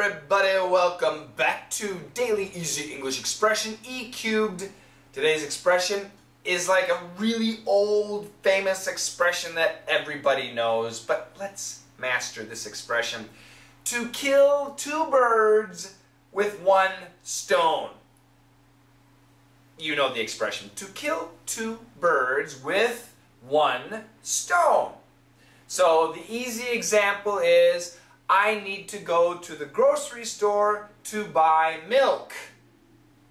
everybody? Welcome back to Daily Easy English Expression E cubed. Today's expression is like a really old famous expression that everybody knows, but let's master this expression. To kill two birds with one stone. You know the expression. To kill two birds with one stone. So the easy example is, I need to go to the grocery store to buy milk.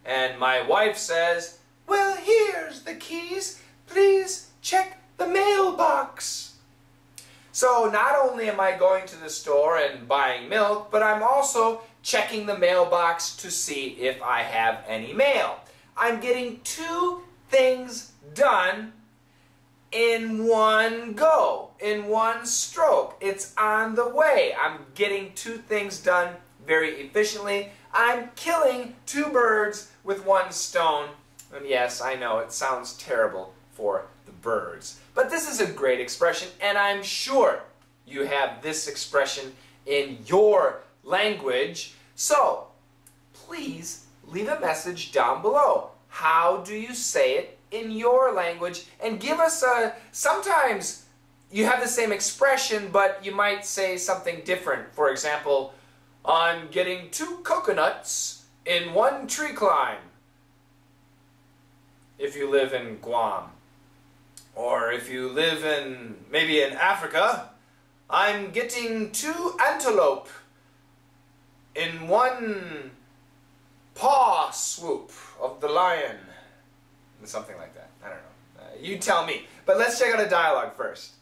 And my wife says, well, here's the keys. Please check the mailbox. So not only am I going to the store and buying milk, but I'm also checking the mailbox to see if I have any mail. I'm getting two things done in one go, in one stroke. It's on the way. I'm getting two things done very efficiently. I'm killing two birds with one stone. And yes, I know it sounds terrible for the birds, but this is a great expression, and I'm sure you have this expression in your language. So please leave a message down below. How do you say it in your language? And give us sometimes you have the same expression, but you might say something different. For example, I'm getting two coconuts in one tree climb. If you live in Guam. Or if you live maybe in Africa, I'm getting two antelope in one paw swoop of the lion. Something like that. I don't know. You tell me. But let's check out a dialogue first.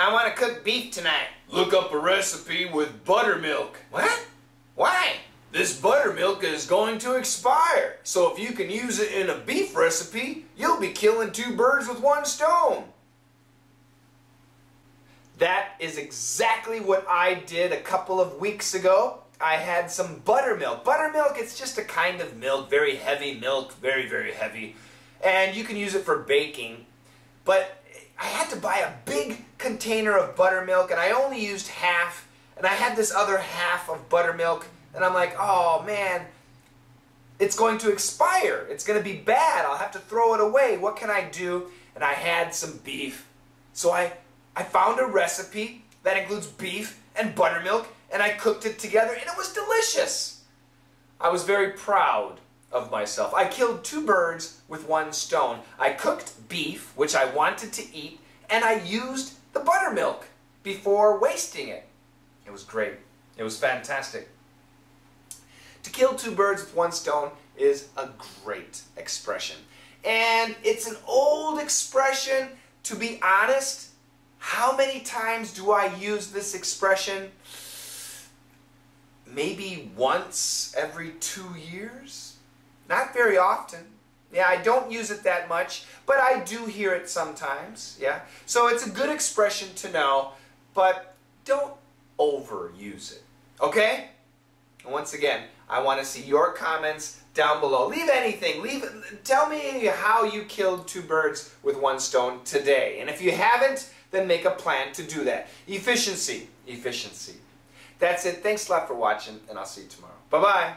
I want to cook beef tonight. Look up a recipe with buttermilk. What? Why? This buttermilk is going to expire. So if you can use it in a beef recipe, you'll be killing two birds with one stone. That is exactly what I did a couple of weeks ago. I had some buttermilk. Buttermilk, it's just a kind of milk, very heavy milk, very, very heavy. And you can use it for baking. But I had to buy a big container of buttermilk, and I only used half. And I had this other half of buttermilk, and I'm like, oh man, it's going to expire. It's going to be bad. I'll have to throw it away. What can I do? And I had some beef. So I found a recipe that includes beef and buttermilk, and I cooked it together, and it was delicious. I was very proud of myself. I killed two birds with one stone. I cooked beef, which I wanted to eat, and I used the buttermilk before wasting it. It was great. It was fantastic. To kill two birds with one stone is a great expression. And it's an old expression. To be honest, how many times do I use this expression? Maybe once every 2 years? Not very often. Yeah, I don't use it that much, but I do hear it sometimes. Yeah, so it's a good expression to know, but don't overuse it. Okay? And once again, I want to see your comments down below. Leave anything. Tell me how you killed two birds with one stone today. And if you haven't, then make a plan to do that. Efficiency. Efficiency. That's it. Thanks a lot for watching, and I'll see you tomorrow. Bye-bye.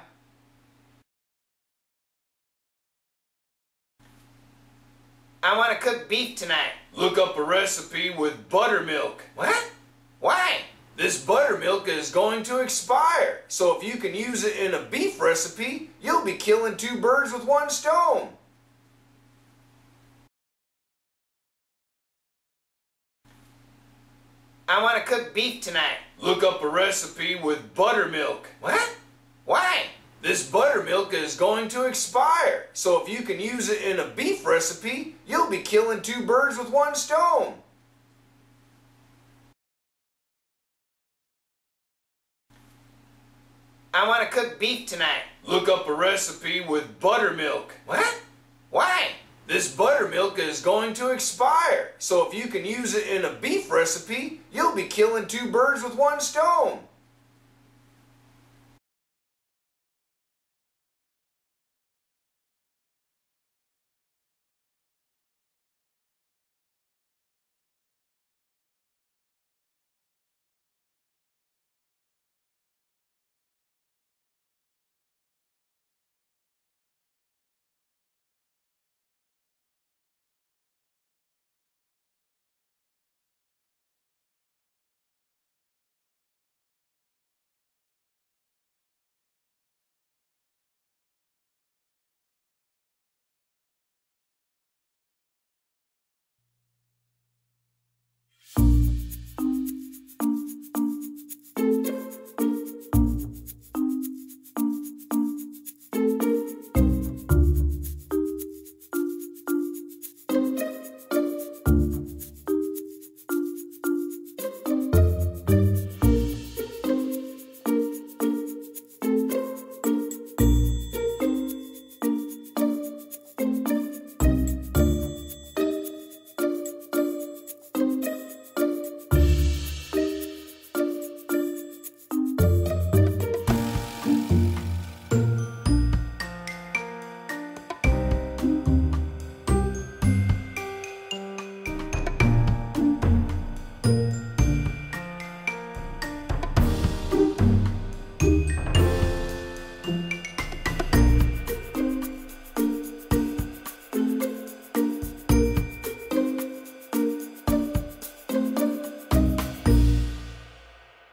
I want to cook beef tonight. Look up a recipe with buttermilk. What? Why? This buttermilk is going to expire. So if you can use it in a beef recipe, you'll be killing two birds with one stone. I want to cook beef tonight. Look up a recipe with buttermilk. What? Why? This buttermilk is going to expire. So if you can use it in a beef recipe, you'll be killing two birds with one stone. I want to cook beef tonight. Look up a recipe with buttermilk. What? Why? This buttermilk is going to expire. So if you can use it in a beef recipe, you'll be killing two birds with one stone.